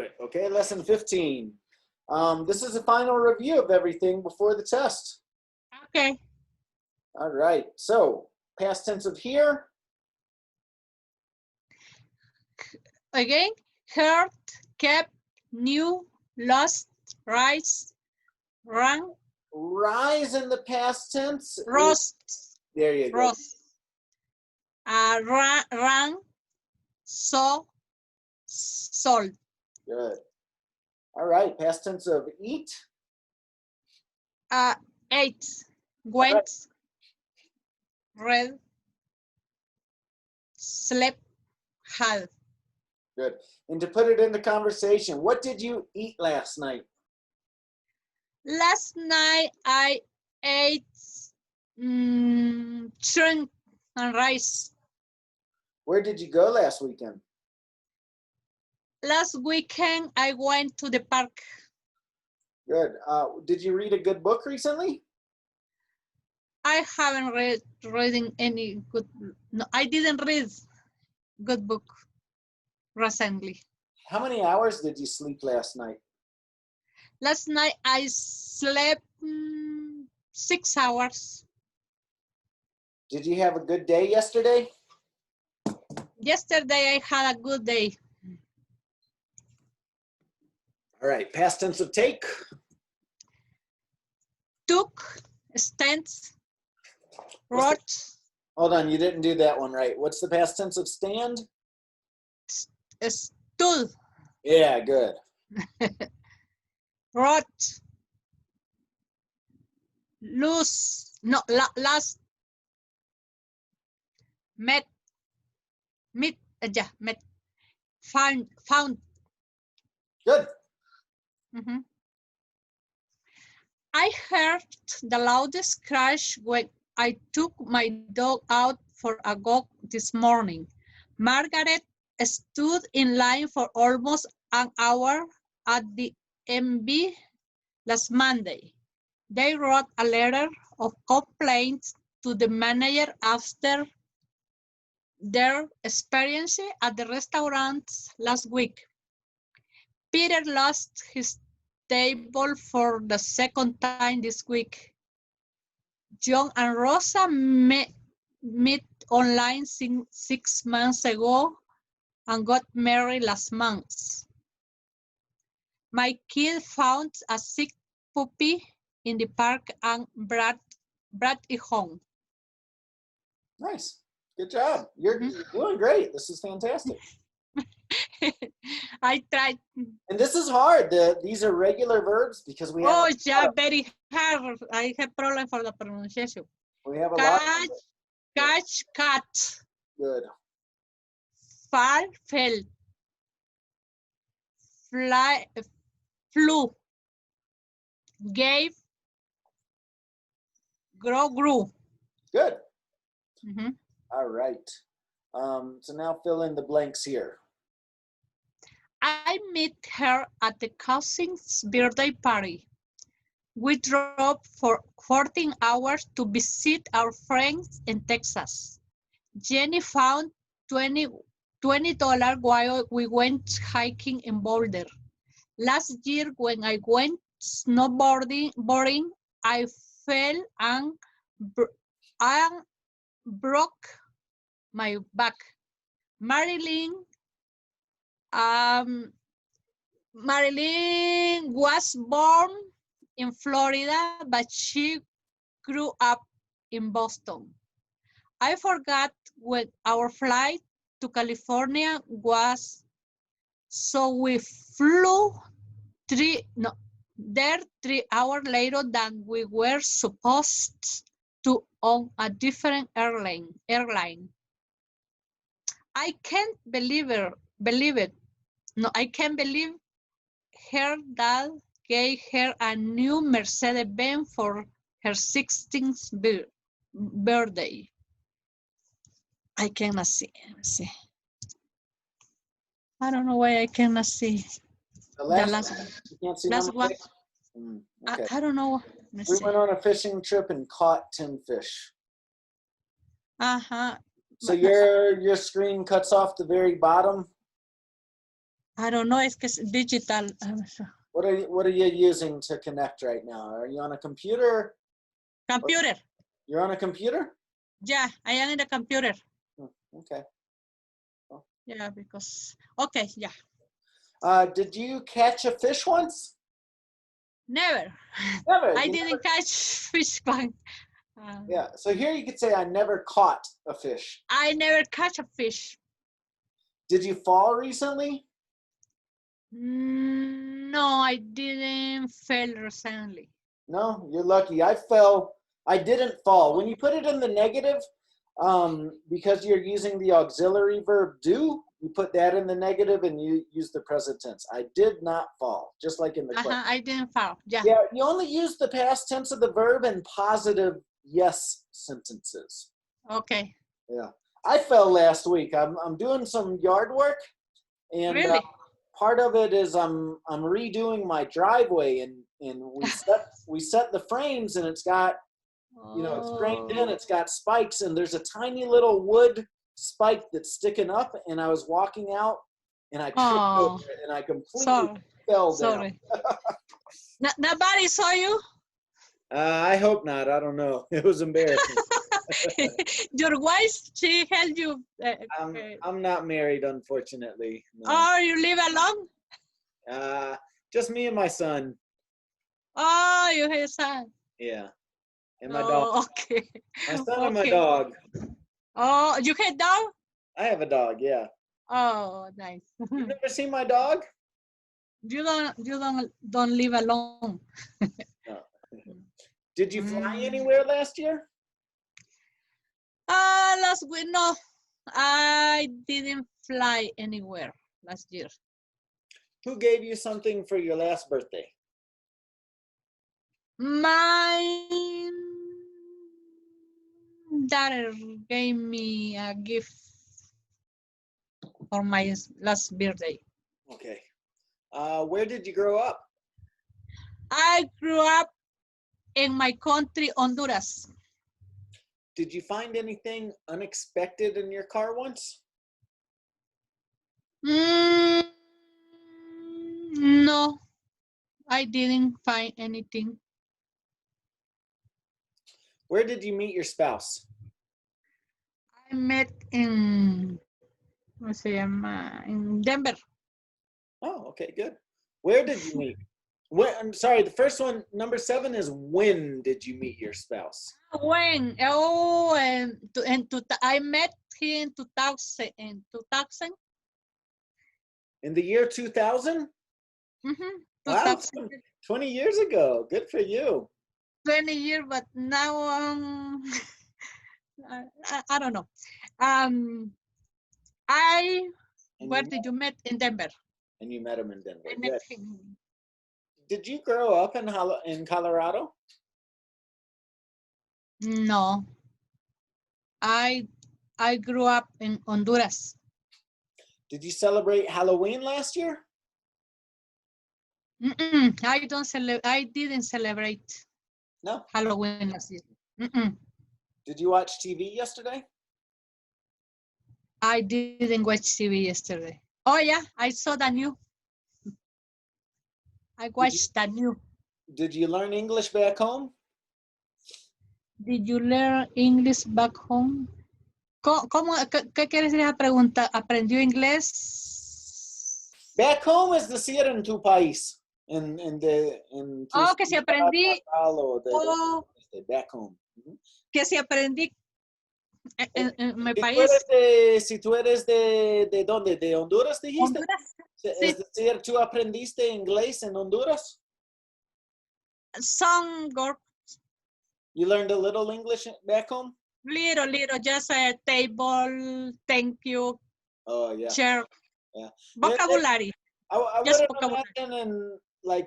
it. Okay, lesson 15. This is a final review of everything before the test. Okay. All right, so past tense of here. Again, heard, kept, knew, lost, rise, rang, Rise in the past tense. roast, There you go. roast. Rang, saw, sold. Good. All right, past tense of eat. Ate, went, read, slept, had. Good. And to put it into conversation, what did you eat last night? Last night I ate shrimp and rice. Where did you go last weekend? Last weekend I went to the park. Good. Did you read a good book recently? I haven't reading any good. No, I didn't read good book recently. How many hours did you sleep last night? Last night I slept 6 hours. Did you have a good day yesterday? Yesterday I had a good day. All right, past tense of take. Took, stands, wrote. Hold on, you didn't do that one right. What's the past tense of stand? Stood. Yeah, good. Wrote. Lose. No, last. Met. Meet. Yeah, met. Found. Good. I heard the loudest crash when I took my dog out for a walk this morning. Margaret stood in line for almost an hour at the MB last Monday. They wrote a letter of complaint to the manager after their experience at the restaurant last week. Peter lost his table for the second time this week. John and Rosa met online 6 months ago and got married last month. My kid found a sick puppy in the park and brought it home. Nice. Good job. You're doing great. This is fantastic. I tried. And this is hard. These are regular verbs because we have. Oh, yeah, very hard. I have problem for the pronunciation. We have a lot. Catch, cat. Good. Fall, fell. Fly, flew. Gave, grow, grew. Good. All right. So now fill in the blanks here. I met her at the cousin's birthday party. We drove for 14 hours to visit our friends in Texas. Jenny found $20 while we went hiking in Boulder. Last year, when I went snowboarding, I fell and broke my back. Marilyn was born in Florida, but she grew up in Boston. I forgot when our flight to California was, so we flew 3 hours later than we were supposed to on a different airline. I can't believe it. No, I can't believe her dad gave her a new Mercedes-Benz for her 16th birthday. I cannot see. I don't know why I cannot see. The last one. You can't see last one. Okay. I don't know. We went on a fishing trip and caught 10 fish. So your screen cuts off the very bottom? I don't know, es que es digital. What are you using to connect right now? Are you on a computer? Computer. You're on a computer? Yeah, I am in the computer. Okay. Yeah, because, okay, yeah. Did you catch a fish once? Never. Never. I didn't catch fish bank. Yeah, so here you could say I never caught a fish. I never catch a fish. Did you fall recently? No, I didn't fail recently. No, you're lucky. I fell. I didn't fall. When you put it in the negative, because you're using the auxiliary verb do, you put that in the negative and you use the present tense. I did not fall, just like in the question. I didn't fall. Yeah. Yeah, you only use the past tense of the verb in positive yes sentences. Okay. Yeah, I fell last week. I'm doing some yard work, and Really? part of it is I'm redoing my driveway, and we set the frames, and it's got, you know, it's framed in, it's got spikes, and there's a tiny little wood spike that's sticking up, and I was walking out and I tripped over it, and I completely fell down. Sorry. Nobody saw you? I hope not. I don't know. It was embarrassing. Your wife, she held you. I'm not married, unfortunately. No. Oh, you live alone? Just me and my son. Oh, you have a son. Yeah. And my dog. Okay. My son and my dog. Oh, you have dog? I have a dog, yeah. Oh, nice. You've never seen my dog? You don't live alone. No. Did you fly anywhere last year? Last week, no. I didn't fly anywhere last year. Who gave you something for your last birthday? My daughter gave me a gift for my last birthday. Okay. Where did you grow up? I grew up in my country, Honduras. Did you find anything unexpected in your car once? No, I didn't find anything. Where did you meet your spouse? I met in, ¿cómo se llama? In Denver. Oh, okay, good. Where did you meet? I'm sorry, the first one, number 7, is when did you meet your spouse? When? Oh, I met him in 2000. In 2000? In the year 2000? Mm-hmm. Wow, 20 years ago. Good for you. 20 years, but now I don't know. Where did you meet? In Denver. And you met him in Denver. I met him. Did you grow up in Colorado? No. I grew up in Honduras. Did you celebrate Halloween last year? I didn't celebrate Halloween last year. Did you watch TV yesterday? I didn't watch TV yesterday. Oh yeah, I saw the new. I watched the new. Did you learn English back home? Did you learn English back home? ¿Qué quiere decir esa pregunta? ¿Aprendió inglés? Back home es decir en tu país. Que si aprendí. Back home. Que si aprendí en mi país. Si tú eres de dónde? ¿De Honduras dijiste? Honduras. Es decir, ¿tú aprendiste inglés en Honduras? Some girl. You learned a little English back home? Little, just a table, thank you. Oh, yeah. Chair. Yeah. Vocabulary. I would imagine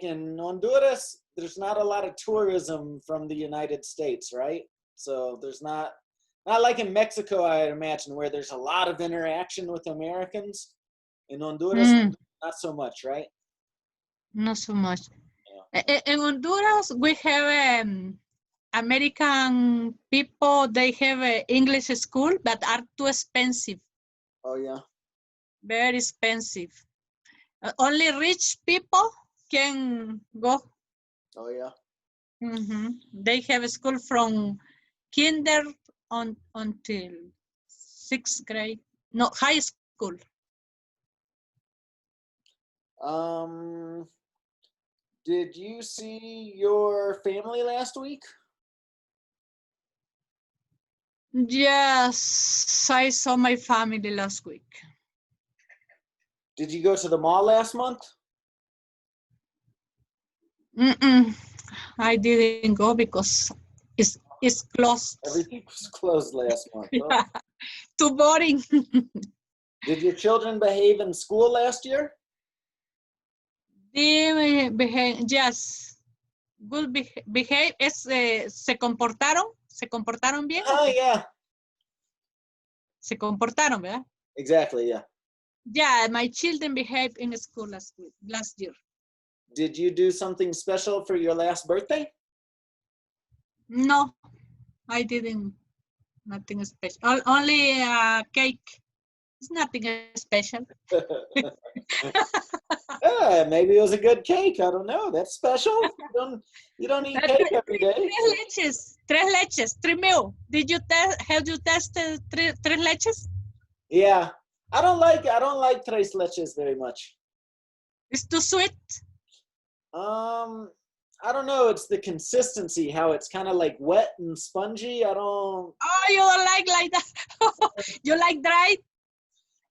in Honduras, there's not a lot of tourism from the United States, right? So there's not like in Mexico, I imagine, where there's a lot of interaction with Americans. In Honduras, not so much, right? Not so much. Yeah. In Honduras, we have American people, they have an English school that are too expensive. Oh, yeah. Very expensive. Only rich people can go. Oh yeah. They have a school from kinder until 6th grade. No, high school. Did you see your family last week? Yes, I saw my family last week. Did you go to the mall last month? I didn't go because it's closed. Everything was closed last month. Huh? Yeah, too boring. Did your children behave in school last year? They behave, yes, good behave. Se comportaron bien. Oh yeah. Se comportaron, ¿verdad? Exactly, yeah. Yeah, my children behaved in school last year. Did you do something special for your last birthday? No, I didn't. Nothing special. Only cake. It's nothing special. Yeah, maybe it was a good cake. I don't know. That's special. You don't eat cake every day. Tres leches, 3 meal. Have you tested tres leches? Yeah, I don't like tres leches very much. It's too sweet. I don't know. It's the consistency, how it's kind of like wet and spongy. I don't. Oh, you don't like that? You like dry?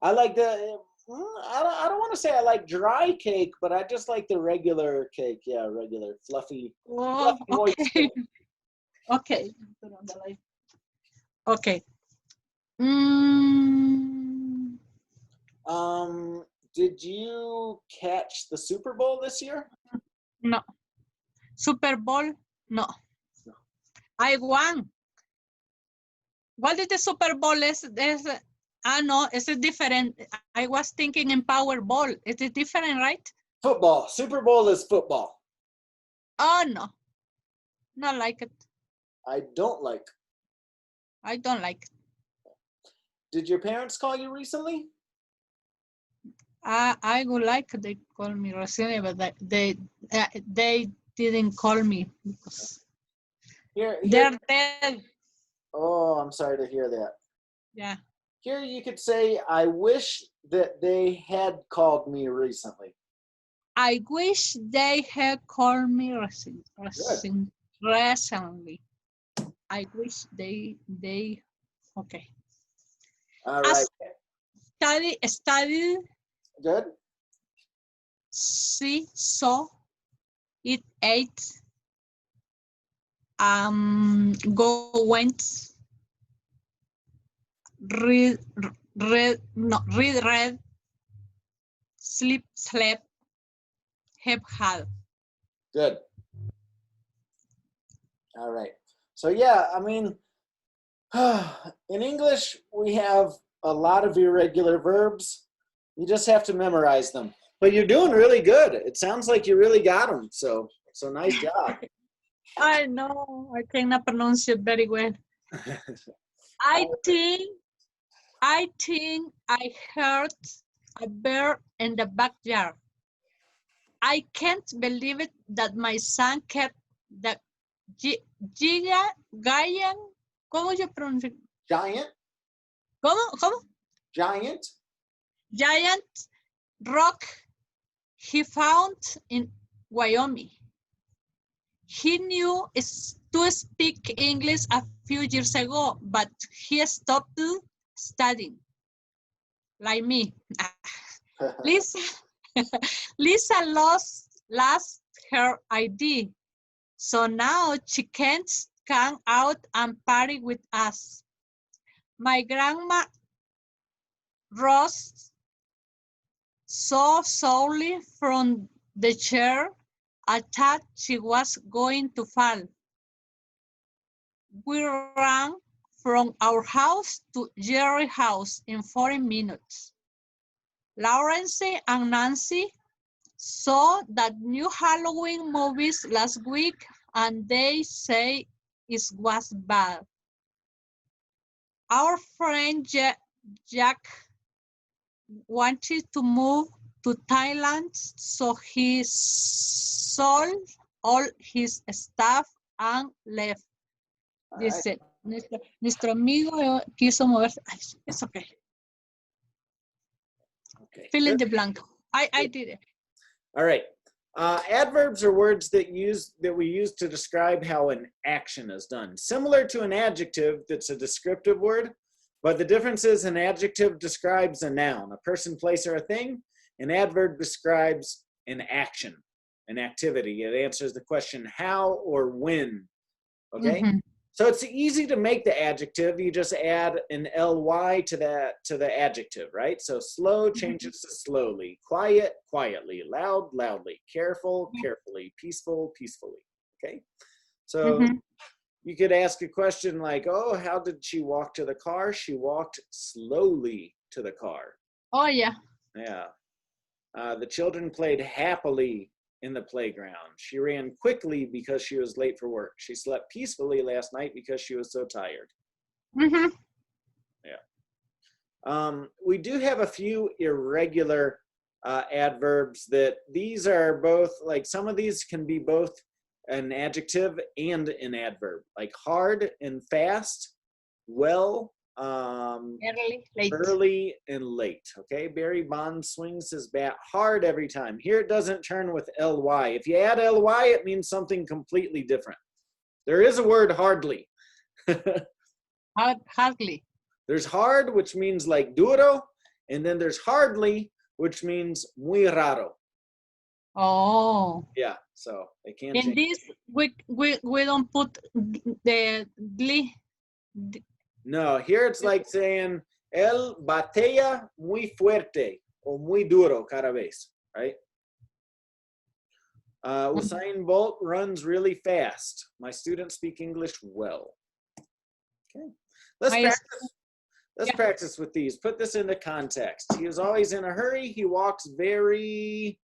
I like the. I don't want to say I like dry cake, but I just like the regular cake. Yeah, regular fluffy. Oh, fluffy okay. Okay. Okay. Mm, Did you catch the Super Bowl this year? no. Super Bowl? No. I won. What is the Super Bowl? No, it's different. I was thinking in Powerball. Is it different, right? Football. Super Bowl is football. Oh, no. Not like it. I don't like. I don't like it. Did your parents call you recently? I would like they call me recently, but they didn't call me because they're dead. Oh, I'm sorry to hear that. Yeah. Here you could say, I wish that they had called me recently. I wish they had called me recently. I wish they okay. All right. Study. Good. See, saw, it ate, go, went, read, read, sleep, slept, have, had. Good. All right. So yeah, I mean, in English, we have a lot of irregular verbs. You just have to memorize them. But you're doing really good. It sounds like you really got them. So nice job. I know, I cannot pronounce it very well. I think I heard a bird in the backyard. I can't believe it that my son kept the giant, ¿cómo yo pronuncio? Giant. ¿Cómo? Giant. Giant rock he found in Wyoming. He knew to speak English a few years ago, but he stopped studying, like me. Lisa lost her ID, so now she can't come out and party with us. My grandma rose so slowly from the chair, I thought she was going to fall. We ran from our house to Jerry's house in 40 minutes. Lawrence and Nancy saw that new Halloween movies last week and they say it was bad. Our friend Jack wanted to move to Thailand, so he sold all his stuff and left. Dice, nuestro amigo quiso moverse. It's okay. Okay. Fill in the blank. I did it. All right. Adverbs are words that we use to describe how an action is done. Similar to an adjective that's a descriptive word, but the difference is an adjective describes a noun, a person, place, or a thing. An adverb describes an action, an activity. It answers the question how or when. Okay? Mm-hmm. So it's easy to make the adjective. You just add an ly to the adjective, right? So slow changes to slowly, quiet, quietly, loud, loudly, careful, carefully, peaceful, peacefully. Okay? So you could ask a question like, oh, how did she walk to the car? She walked slowly to the car. Oh, yeah. Yeah. The children played happily in the playground. She ran quickly because she was late for work. She slept peacefully last night because she was so tired. Mm-hmm. Yeah. We do have a few irregular adverbs that these are both, like some of these can be both an adjective and an adverb, like hard and fast, well, early and late. Okay, Barry Bonds swings his bat hard every time. Here it doesn't turn with ly. If you add ly, it means something completely different. There is a word hardly. Hardly. There's hard, which means like duro, and then there's hardly, which means muy raro. Oh. Yeah, so it can In change. this, we don't put the gli. No, here it's like saying él batea muy fuerte o muy duro cada vez, right? Usain Bolt runs really fast. My students speak English well. Okay, let's practice with these. Put this into context. He is always in a hurry. He walks very.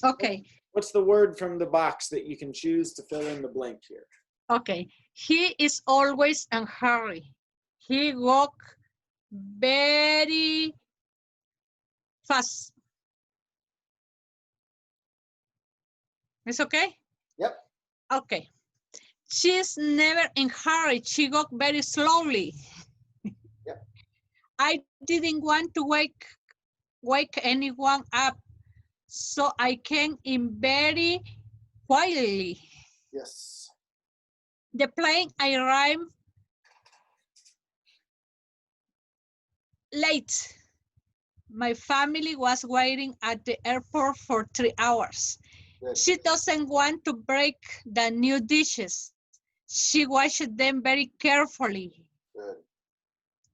Okay. What's the word from the box that you can choose to fill in the blank here? Okay. He is always in a hurry. He walks very fast. It's okay? Yep. Okay. She's never in a hurry. She walks very slowly. Yep. I didn't want to wake anyone up, so I came in very quietly. Yes. The plane arrived late. My family was waiting at the airport for 3 hours. Good. She doesn't want to break the new dishes. She washed them very carefully. Good.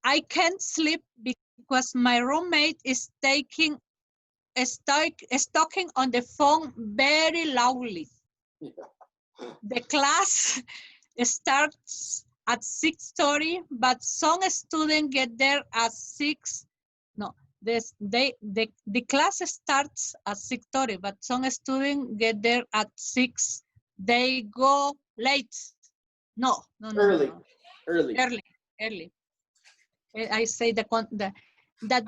I can't sleep because my roommate is talking on the phone very loudly. Yeah. The class starts at 6:30, but some students get there at 6. No, the class starts at 6:30, but some students get there at 6. They go late. No. Early. I say the opposite. The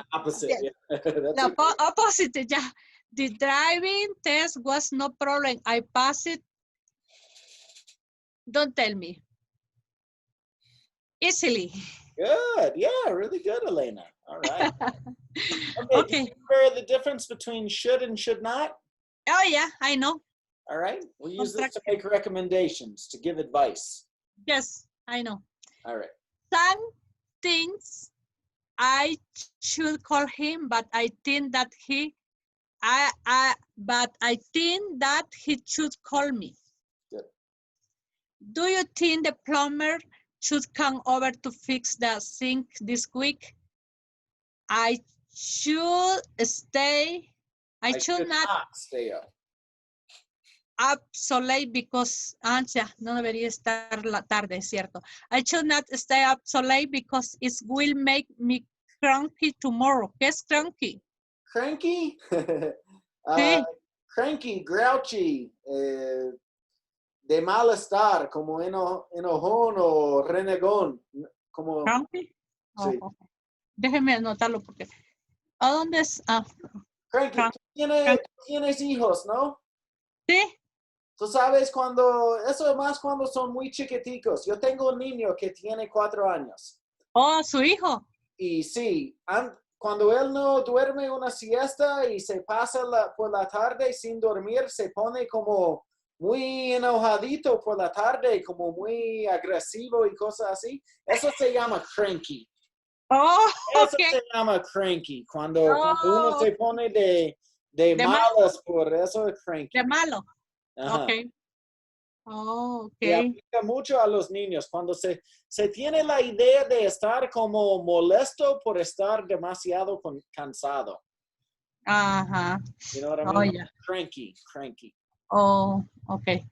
opposite. Yeah. The driving test was no problem. I passed it. Don't tell me. Easily. Good. Yeah, really good, Elena. All right. Okay. Do you remember the difference between should and should not? Oh, yeah, I know. All right. We use this to make recommendations, to give advice. Yes, I know. All right. Some things I should call him, but I think that he should call me. Good. Do you think the plumber should come over to fix the sink this week? I should not stay up so late because no debería estar la tarde, cierto. I should not stay up so late because it will make me cranky tomorrow. ¿Qué es cranky? Cranky? Sí. Cranky, grouchy, de malestar, como enojón o renegón. Como, cranky? sí. Oh, okay. Déjeme anotarlo porque. ¿A dónde es? Cranky, Crank. tienes hijos, ¿no? Sí. Tú sabes eso es más cuando son muy chiquiticos. Yo tengo un niño que tiene 4 años. Oh, su hijo. Y sí, cuando él no duerme una siesta y se pasa por la tarde sin dormir, se pone como muy enojadito por la tarde, como muy agresivo y cosas así. Eso se llama cranky. Oh, Eso ok. se llama cranky. Cuando uno Oh, se pone de malo. malas por eso es cranky. De malo. Ajá. Ok. Oh, Y ok. aplica mucho a los niños cuando se tiene la idea de estar como molesto por estar demasiado cansado. Ajá. You know what I Oh, mean? yeah. Cranky. Oh, ok.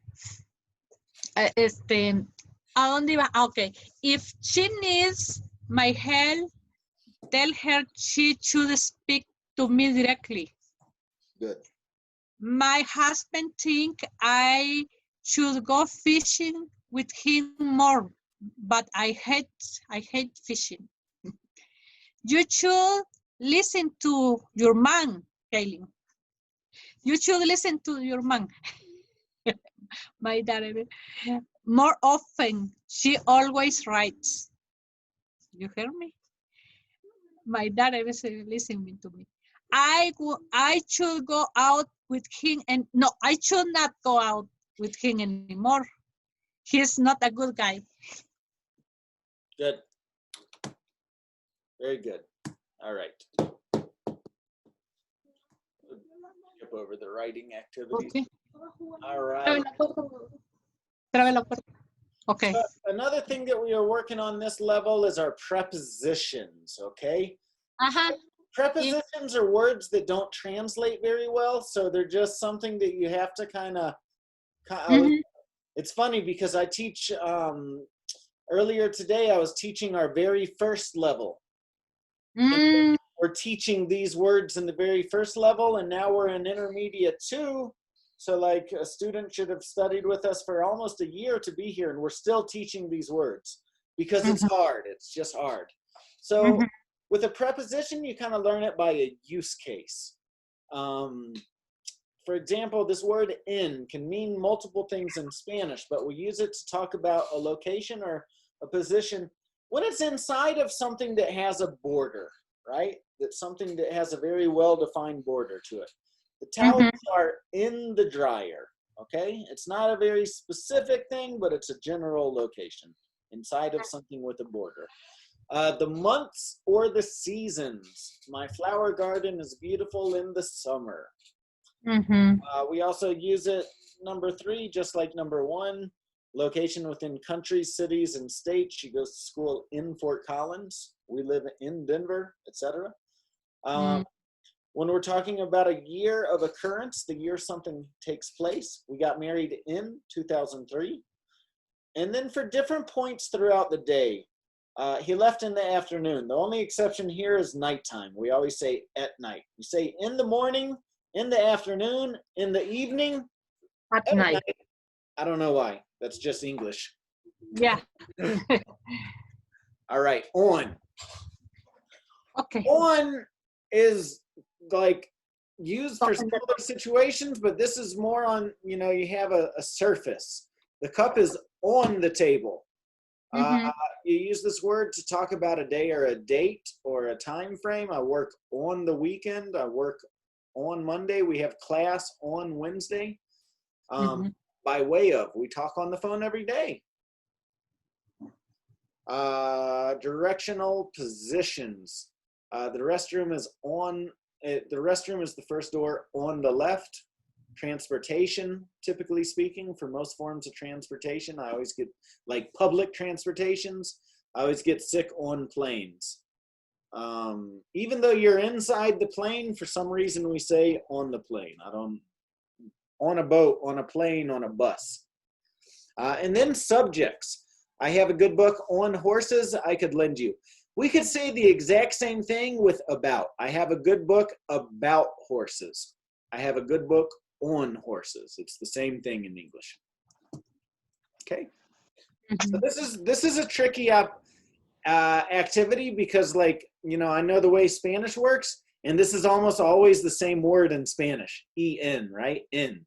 ¿A dónde iba? Ok. If she needs my help, tell her she should speak to me directly. Good. My husband think I should go fishing with him more, but I hate fishing. You should listen to your man, Kaylin. You should listen to your man. My daughter, more often, she always writes. You hear me? My daughter is listening to me. I should go out with him, and no, I should not go out with him anymore. He's not a good guy. Good. Very good. All right. Skip over the writing activities. Okay. All right. Okay. So another thing that we are working on this level is our prepositions, okay? Uh-huh. Prepositions are words that don't translate very well, so they're just something that you have to kind of it's funny because I teach earlier today I was teaching our very first level. We're teaching these words in the very first level, and now we're in intermediate 2. So like a student should have studied with us for almost a year to be here, and we're still teaching these words because it's hard. It's just hard. So with a preposition, you kind of learn it by a use case. For example, this word in can mean multiple things in Spanish, but we use it to talk about a location or a position when it's inside of something that has a border, right? That's something that has a very well-defined border to it. The towels are in the dryer, okay? It's not a very specific thing, but it's a general location inside of something with a border. The months or the seasons. My flower garden is beautiful in the summer. We also use it, number 3, just like number 1, location within countries, cities, and states. She goes to school in Fort Collins. We live in Denver, etc. When we're talking about a year of occurrence, the year something takes place. We got married in 2003. And then for different points throughout the day, he left in the afternoon. The only exception here is nighttime. We always say at night. We say in the morning, in the afternoon, in the evening, At night. I don't know why. That's just English. Yeah. All right, on. Okay. On is like used for similar situations, but this is more on, you have a surface. The cup is on the table. You use this word to talk about a day or a date or a time frame. I work on the weekend. I work on Monday. We have class on Wednesday. By way of, we talk on the phone every day. Directional positions. The restroom is the first door on the left. Transportation, typically speaking, for most forms of transportation. I always get, like public transportations, I always get sick on planes. Even though you're inside the plane, for some reason we say on the plane. On a boat, on a plane, on a bus. And then subjects. I have a good book on horses I could lend you. We could say the exact same thing with about. I have a good book about horses. I have a good book on horses. It's the same thing in English. Okay. So this is a tricky activity because like you know, I know the way Spanish works, and this is almost always the same word in Spanish, en, right? In.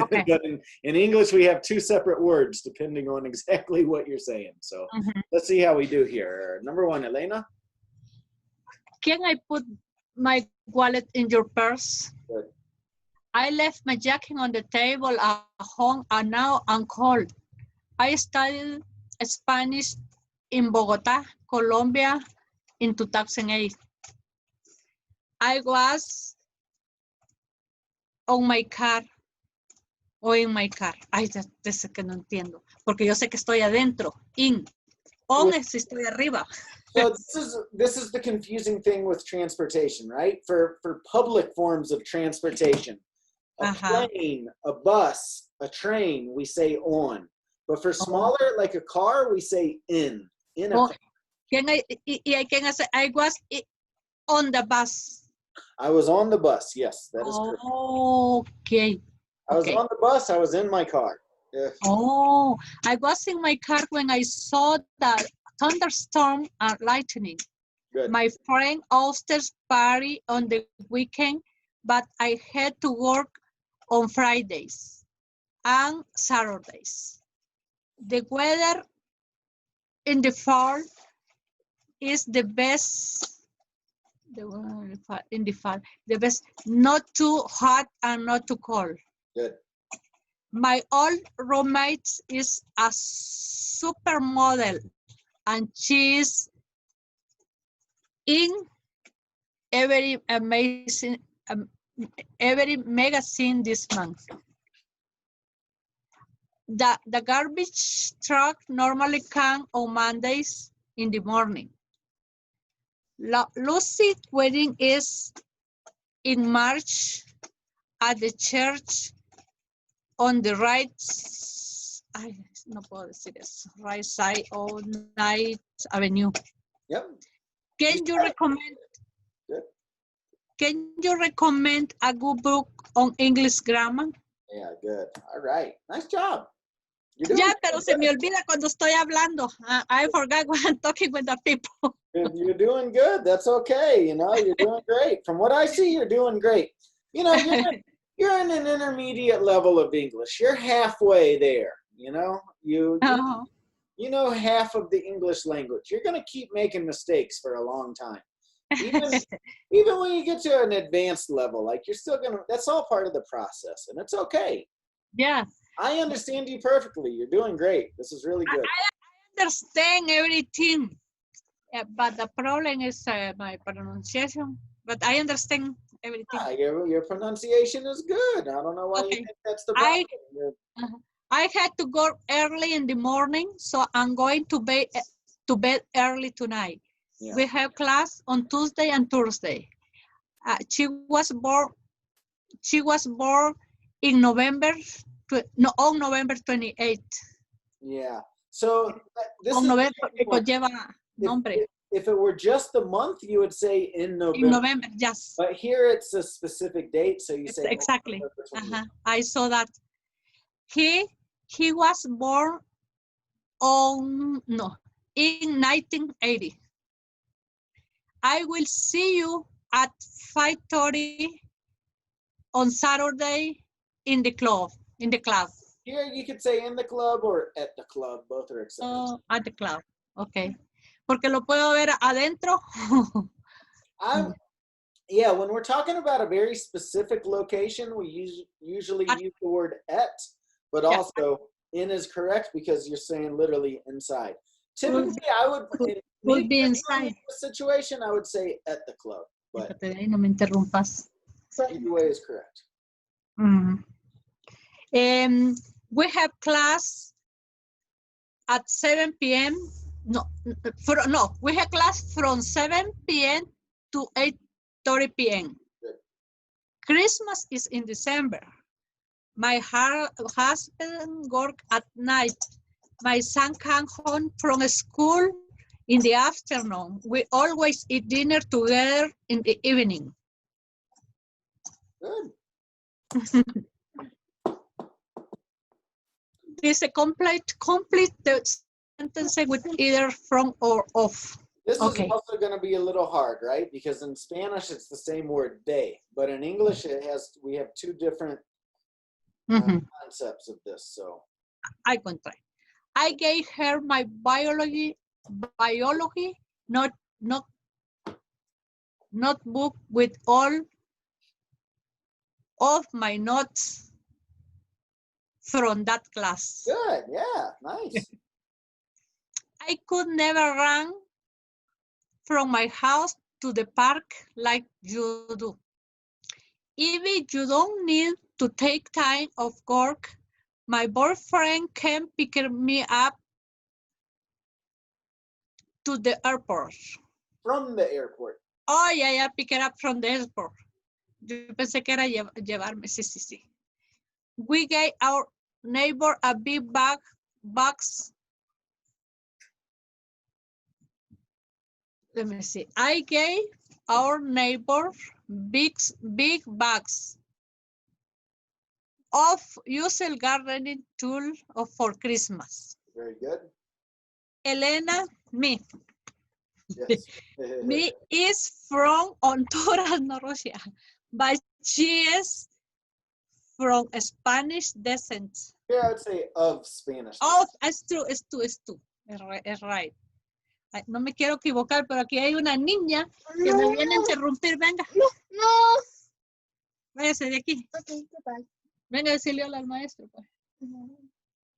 Okay. But in English, we have two separate words depending on exactly what you're saying. So let's see how we do here. Number one, Elena. Can I put my wallet in your purse? Good. I left my jacket on the table at home and now I'm cold. I studied Spanish in Bogota, Colombia in 2008. I was on my car o en my car. Ay, desde que no entiendo. Porque yo sé que estoy adentro. In. On es si estoy arriba. So this is the confusing thing with transportation, right? For public forms of transportation, a plane, a bus, a train, we say on. But for smaller, like a car, we say in. In a car. I was on the bus. I was on the bus. Yes, that is correct. Okay. I was on the bus. I was in my car. Yeah. Oh, I was in my car when I saw the thunderstorm and lightning. Good. My friend hosted party on the weekend, but I had to work on Fridays and Saturdays. The weather in the fall is the best. The best, not too hot and not too cold. Good. My old roommate is a supermodel, and she's in every amazing, every magazine this month. The garbage truck normally comes on Mondays in the morning. Lucy's wedding is in March at the church on the right side of Ninth Avenue. Yep. Can you recommend? Good. Can you recommend a good book on English grammar? Yeah, good. All right. Nice job. Ya, pero se me olvida cuando estoy hablando. I forgot when I'm talking with the people. You're doing good. That's okay. You know, you're doing great. From what I see, you're doing great. You know, you're in an intermediate level of English. You're halfway there. You know, you know half of the English language. You're going to keep making mistakes for a long time. Even when you get to an advanced level, like you're still going to, that's all part of the process, and it's okay. Yeah. I understand you perfectly. You're doing great. This is really good. I understand everything, but the problem is my pronunciation. But I understand everything. Your pronunciation is good. I don't know why you think that's the problem. I had to go early in the morning, so I'm going to bed early tonight. Yeah. We have class on Tuesday and Thursday. She was born in November. No, on November 28th. Yeah. So this on is November, lleva nombre. If it were just the month, you would say in November. In November, yes. But here it's a specific date, so you say exactly. I saw that. He was born in 1980. I will see you at 5:30 on Saturday in the club. Here you could say in the club or at the club. Both are accepted. Oh, at the club. Okay. Porque lo puedo ver adentro. Yeah, when we're talking about a very specific location, we usually use the word at, but also in is correct because you're saying literally inside. Typically, I would be inside. In this situation, I would say at the club, but no me interrumpas. Either way is correct. We have class at 7 p.m. We have class from 7 p.m. to 8:30 p.m. Good. Christmas is in December. My husband works at night. My son comes home from school in the afternoon. We always eat dinner together in the evening. Good. This is complete the sentence with either from or of. This is Okay. also going to be a little hard, right? Because in Spanish, it's the same word day. But in English, we have two different concepts of this. So I can try. I gave her my biology not notebook with all of my notes from that class. good. Yeah. Nice. I could never run from my house to the park like you do. Even you don't need to take time off work, my boyfriend can pick me up to the airport. From the airport. Oh, yeah, pick it up from the airport. Yo pensé que era llevarme, sí. We gave our neighbor a big box. Let me see. I gave our neighbor big bags of useful gardening tool for Christmas. Very good. Elena, me. Yes. Me is from Honduras, no Russia, but she is from Spanish descent. Yeah, I would say of Spanish. Oh, it's true. Es right. Ay, no me quiero equivocar, pero aquí hay una niña que me viene a interrumpir. Venga. No. Váyase de aquí. Okay, goodbye. Venga a decirle hola al maestro. Pues.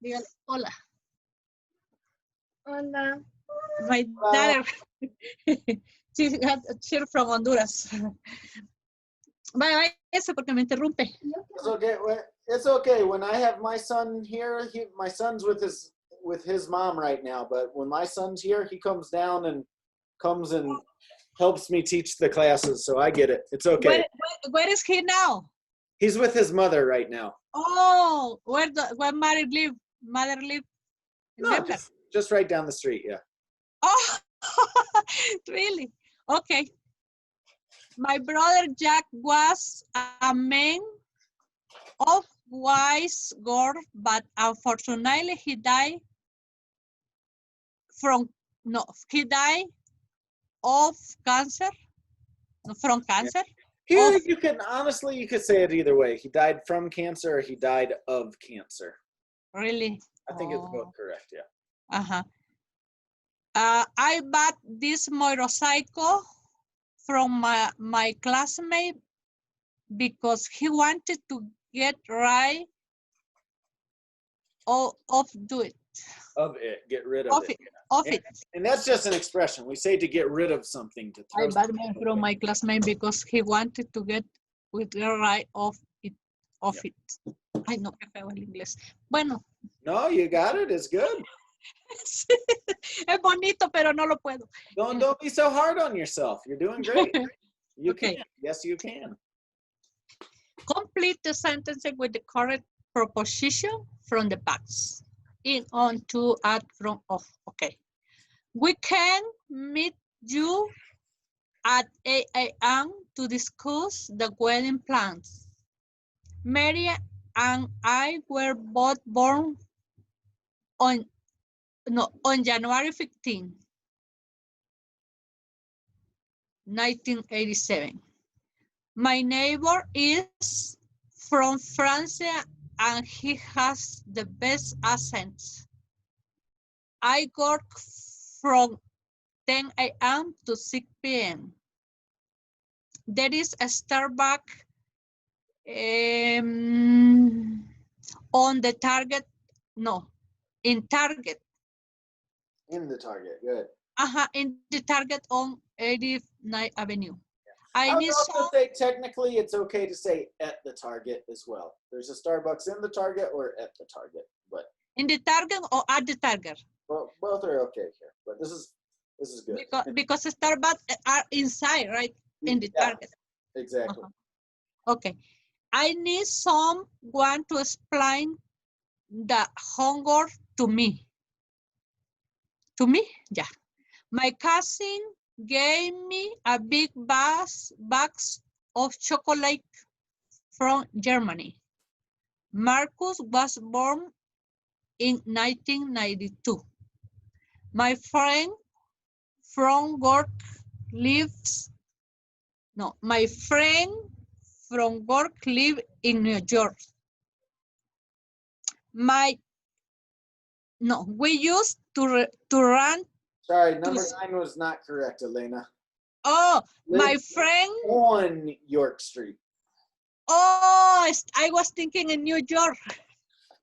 Dígale hola. Hola. My daughter. She's from Honduras. Vaya, eso porque me interrumpe. It's okay. It's okay. When I have my son here, my son's with his mom right now. But when my son's here, he comes and helps me teach the classes. So I get it. It's okay. Where is he now? He's with his mother right now. Oh, where mother live? Mother live? No, just right down the street. Yeah. Oh, really? Okay. My brother Jack was a man of wise girl, but unfortunately he died of cancer. From cancer. Here you could say it either way. He died from cancer or he died of cancer. Really? I think it's both correct, yeah. Uh-huh. I bought this motorcycle from my classmate because he wanted to get rid of it. Of it, get rid of it. Of it. And that's just an expression. We say to get rid of something. I bought it from my classmate because he wanted to get rid of it. Ay, no, qué feo el inglés. Bueno. No, you got it. It's good. Es bonito, pero no lo puedo. Don't be so hard on yourself. You're doing great. You can. Yes, you can. Complete the sentence with the correct preposition from the past. In, on, to, at, from, of. Okay. We can meet you at 8 a.m. to discuss the wedding plans. Mary and I were both born on January 15, 1987. My neighbor is from France and he has the best accent. I work from 10 a.m. to 6 p.m. There is a Starbucks on the Target, in Target. In the Target, good. In the Target on 89th Avenue. I would also say technically it's okay to say at the Target as well. There's a Starbucks in the Target or at the Target, but in the Target or at the Target. Well, both are okay here, but this is good. Because Starbucks are inside, right? In the Target. Exactly. Okay. I need someone to explain the homework to me. To me? Yeah. My cousin gave me a big box of chocolate from Germany. Marcus was born in 1992. My friend from work lives, no, my friend from work live in New York. We used to run Sorry, to, number 9 was not correct, Elena. my Live friend, on York Street. I was thinking in New York.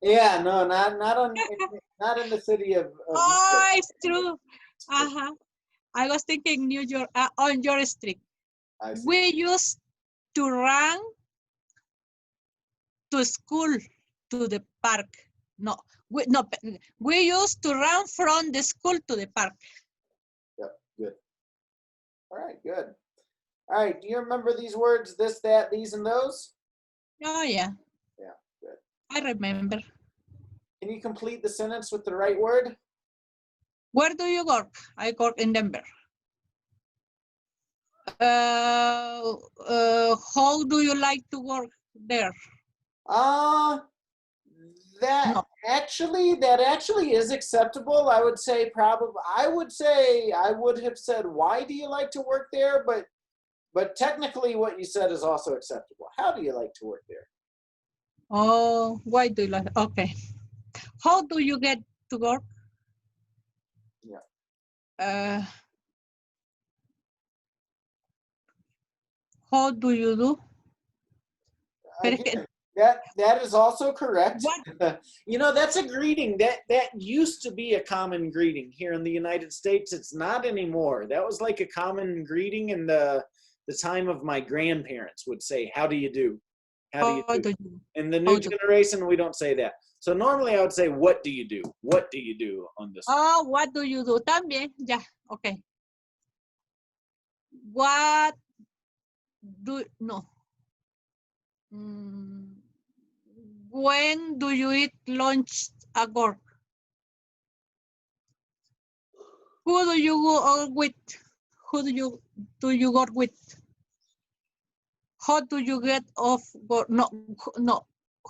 Yeah, no, not in the city of New York. It's true. I was thinking New York, on your street. I see. We used to run to school, to the park. We used to run from the school to the park. Yep, good. All right, good. All right, do you remember these words, this, that, these, and those? Oh, yeah. Yeah, good. I remember. Can you complete the sentence with the right word? Where do you work? I work in Denver. How do you like to work there? That actually is acceptable. I would say I would have said, why do you like to work there? But technically what you said is also acceptable. How do you like to work there? Oh, why do you like? Okay. How do you get to work? Yeah. How do you do? Again, that is also correct. What? That's a greeting that used to be a common greeting here in the United States. It's not anymore. That was like a common greeting in the time of my grandparents would say, how do you do? How do you do? In the new generation, we don't say that. So normally I would say, what do you do? What do you do on this? Oh, what do you do? También, yeah, okay. What do, no. When do you eat lunch at work? Who do you go with? Who do you work with? How do you get off work? No.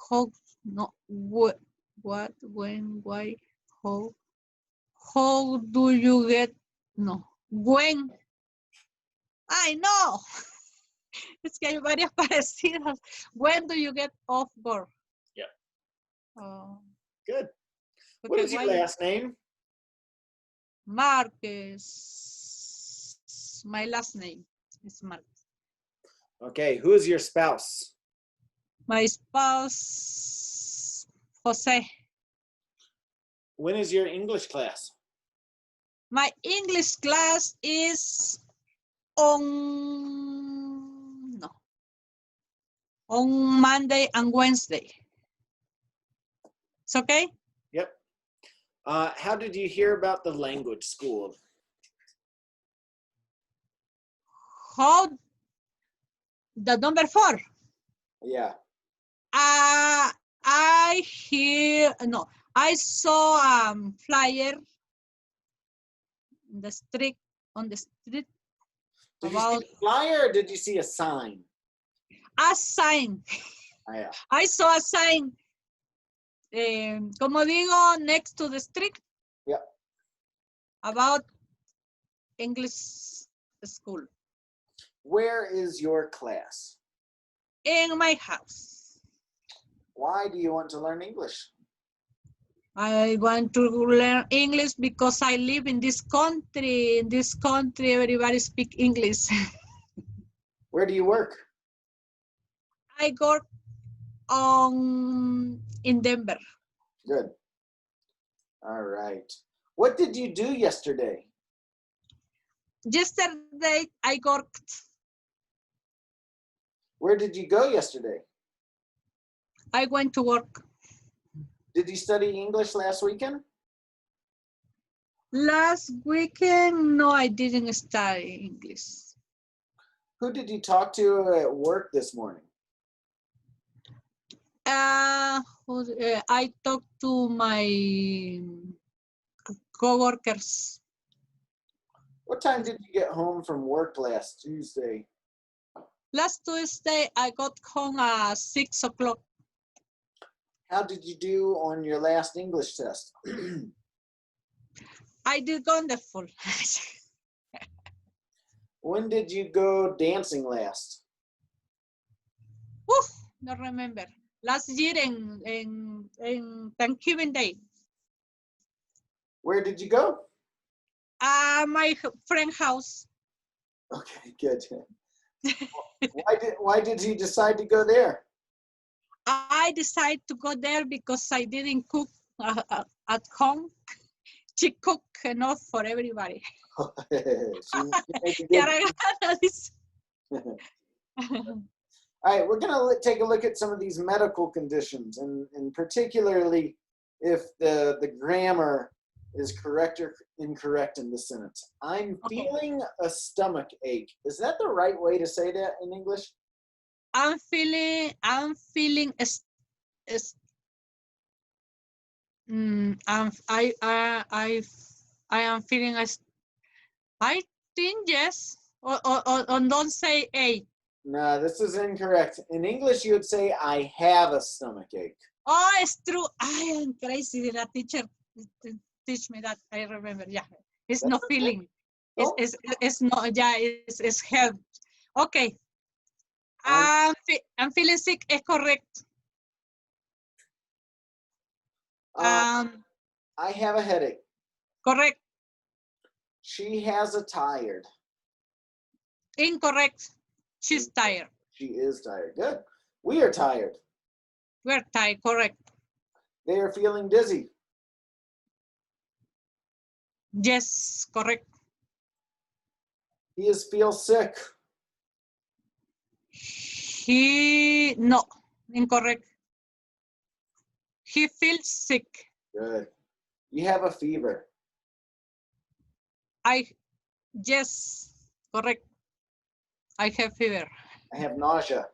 How, no, what, when, why, how do you get, no, when? I know. Es que hay varias parecidas. When do you get off work? Yeah. Okay, Good. What is your last name? Marquez. My last name is Marquez. Okay, who is your spouse? My spouse, Jose. When is your English class? My English class is on Monday and Wednesday. It's okay? Yep. How did you hear about the language school? How? The number 4. Yeah. I saw a flyer on the street. Did you see a flyer or did you see a sign? A sign. Oh, yeah. I saw a sign. Como digo, next to the street. Yeah. About English school. Where is your class? In my house. Why do you want to learn English? I want to learn English because I live in this country. In this country, everybody speaks English. Where do you work? I work in Denver. Good. All right. What did you do yesterday? Yesterday, I worked. Where did you go yesterday? I went to work. Did you study English last weekend? Last weekend, no, I didn't study English. Who did you talk to at work this morning? I talked to my co-workers. What time did you get home from work last Tuesday? Last Tuesday, I got home at 6 o'clock. How did you do on your last English test? I did wonderful. When did you go dancing last? Oof, don't remember. Last year in Thanksgiving Day. Where did you go? My friend's house. Okay, good. Why did you decide to go there? I decided to go there because I didn't cook at home. She cooked enough for everybody. All right, we're going to take a look at some of these medical conditions, and particularly if the grammar is correct or incorrect in the sentence. I'm feeling a stomach ache. Is that the right way to say that in English? I am feeling I think yes, or don't say a. No, this is incorrect. In English, you would say, I have a stomach ache. Oh, it's true. I am crazy. The teacher teach me that. I remember. Yeah, it's no feeling. Oh. It's not. Yeah, it's help. Okay. I'm feeling sick. Is correct. I have a headache. Correct. She has a tired. Incorrect. She's tired. She is tired. Good. We are tired. We're tired. Correct. They are feeling dizzy. Yes. Correct. He feels sick. No. Incorrect. He feels sick. Good. You have a fever. Yes. Correct. I have fever. I have nausea.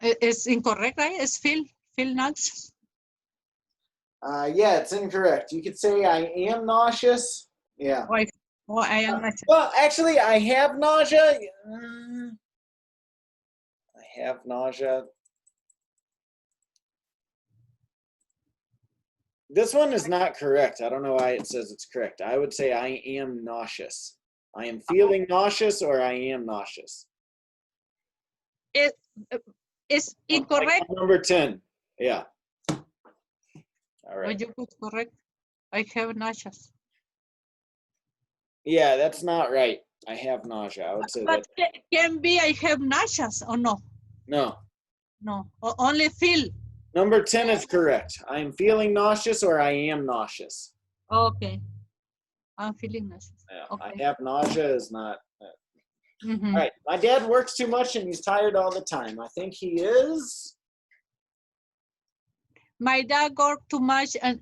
It's incorrect, right? It's feel nauseous. Yeah, it's incorrect. You could say I am nauseous. Yeah. I am nauseous. Well, actually, I have nausea. I have nausea. This one is not correct. I don't know why it says it's correct. I would say I am nauseous. I am feeling nauseous, or I am nauseous. It's incorrect. Number 10. Yeah. All right. Would you put correct? I have nauseous. Yeah, that's not right. I have nausea. I would say but that. Can be I have nauseous or no? No. No. Only feel. Number 10 is correct. I am feeling nauseous, or I am nauseous. Okay. I'm feeling nauseous. Yeah, okay. I have nausea is not. Mm-hmm. All right. My dad works too much and he's tired all the time. I think he is. My dad works too much and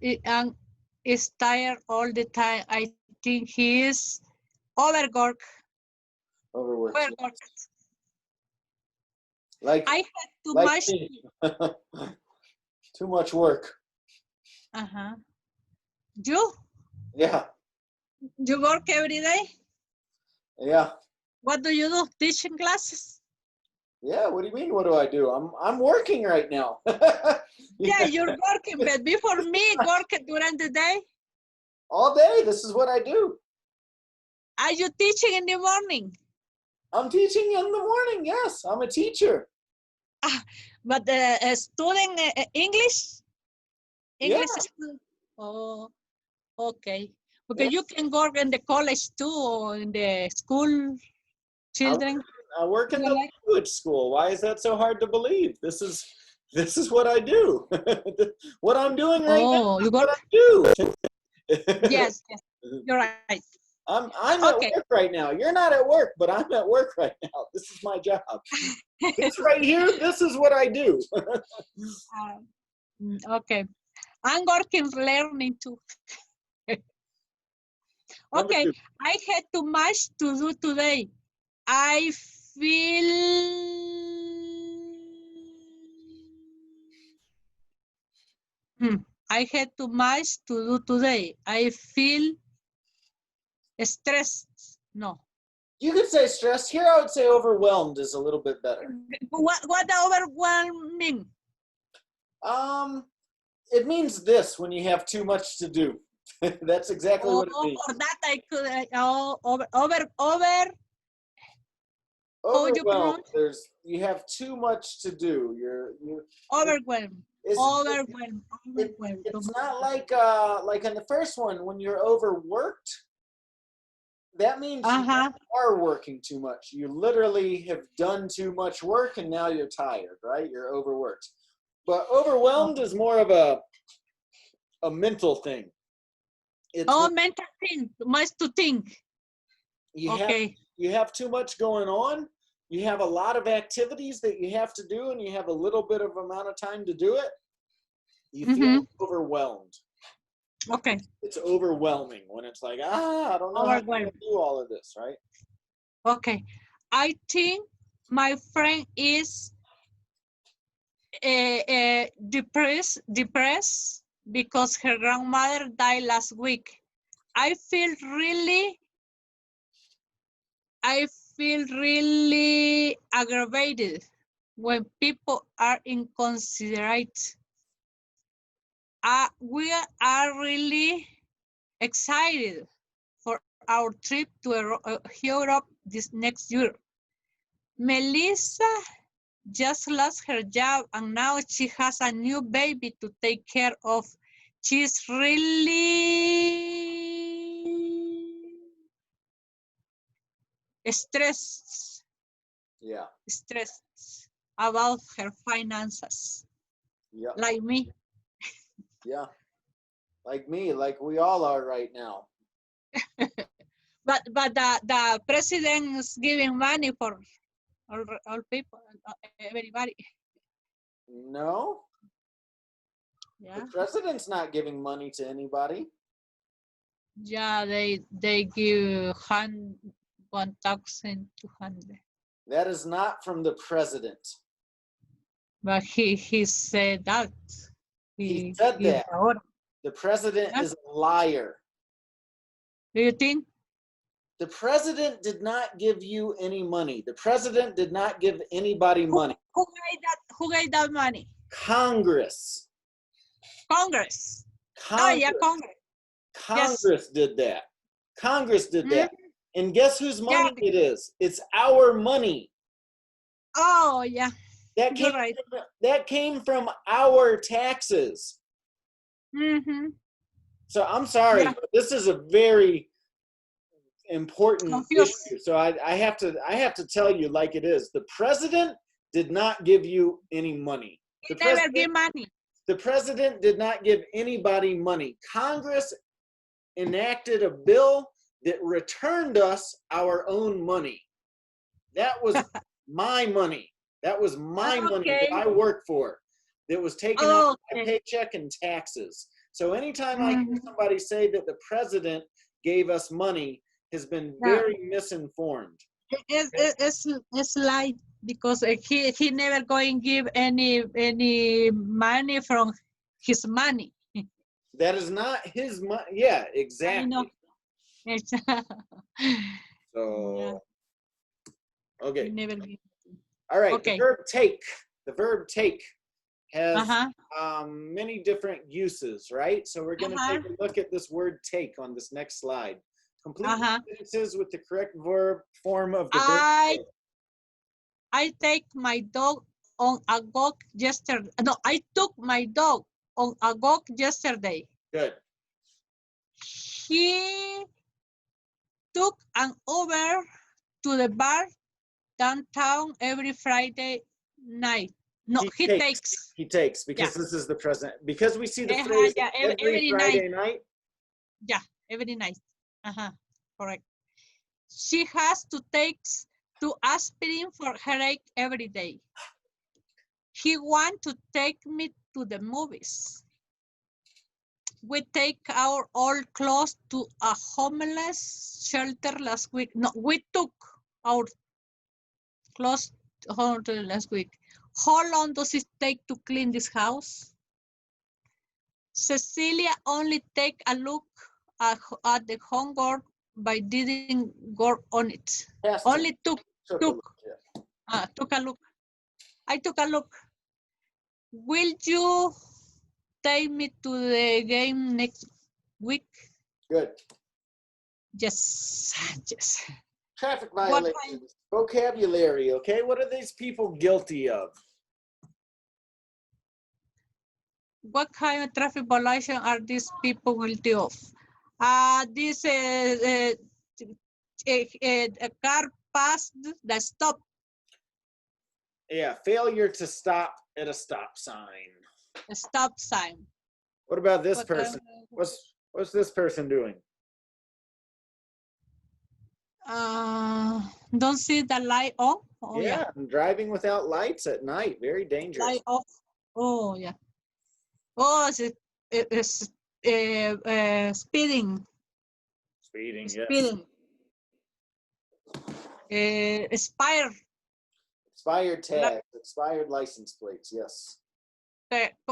is tired all the time. I think he is overworked. Overworked. Like I had too like much. Too much work. You? Yeah. You work every day? Yeah. What do you do? Teaching classes? Yeah. What do you mean? What do I do? I'm working right now. Yeah, you're working, but before me, working during the day. All day. This is what I do. Are you teaching in the morning? I'm teaching in the morning. Yes, I'm a teacher. But studying English? English student? Oh, okay. Because you can work in the college too, or in the school, children. I work in the language school. Why is that so hard to believe? This is what I do. What I'm doing right now is what I do. Yes, you're right. I'm at work right now. You're not at work, but I'm at work right now. This is my job. This right here, this is what I do. Okay. I'm working learning too. Okay, I had too much to do today. I feel I had too much to do today. I feel stressed. No. You could say stressed. Here I would say overwhelmed is a little bit better. What overwhelming? It means this when you have too much to do. That's exactly what it means. For that I could, how you Overwhelmed. pronounce? You have too much to do. Overwhelmed. It's, Overwhelmed. it, Overwhelmed. it's not like in the first one when you're overworked. That means you are working too much. You literally have done too much work and now you're tired, right? You're overworked. But overwhelmed is more of a mental thing. It's mental thing. Much to think. You have too much going on. You have a lot of activities that you have to do and you have a little bit of amount of time to do it. You feel overwhelmed. Okay. It's overwhelming when it's like, I don't know how to do all of this, right? Okay. I think my friend is depressed because her grandmother died last week. I feel really aggravated when people are inconsiderate. We are really excited for our trip to Europe this next year. Melissa just lost her job and now she has a new baby to take care of. She's really stressed. Yeah. Stressed about her finances. Yeah. Like me. Yeah. Like me, like we all are right now. But the president is giving money for all people, everybody. No. Yeah. The president's not giving money to anybody. Yeah, they give 1,200. That is not from the president. But he said that. He said that. The president is a liar. Do you think? The president did not give you any money. The president did not give anybody money. Who gave that money? Congress. Congress. Oh yeah, Congress. Congress did that. Congress did that. And guess whose money it is? It's our money. Oh yeah. That came from our taxes. So I'm sorry, but this is a very important issue. So I have to tell you like it is. The president did not give you any money. He never give money. The president did not give anybody money. Congress enacted a bill that returned us our own money. That was my money. That was my money that I worked for. That was taken out of my paycheck and taxes. So anytime I hear somebody say that the president gave us money, has been very misinformed. It's like because he never going give any money from his money. That is not his money. Yeah, exactly. I know. So okay. Never give. All right. Okay. The verb take has many different uses, right? So we're going to take a look at this word take on this next slide. Complete sentences with the correct verb form of the verb. I take my dog on a walk yesterday. No, I took my dog on a walk yesterday. Good. He took an Uber to the bar downtown every Friday night. No, he takes. He takes because this is the present. Because we see the phrase every Friday night. Yeah, every night. Correct. She has to take 2 aspirin for headache every day. He wants to take me to the movies. We take our old clothes to a homeless shelter last week. No, we took our clothes last week. How long does it take to clean this house? Cecilia only take a look at the homework but didn't work on it. Only took a look. I took a look. Will you take me to the game next? week. Good. Yes, yes. Traffic What violations. Vocabulary, okay? What are these people guilty of? What kind of traffic violation are these people guilty of? This a car passed the stop. Yeah, failure to stop at a stop sign. A stop sign. What about this What person? What's this person doing? Don't see the light on. Oh Yeah, yeah. I'm driving without lights at night. Very dangerous. Light off. Oh yeah. Oh, it's speeding. Speeding, yes. Speeding. Expired. Expired tags, expired license plates, yes.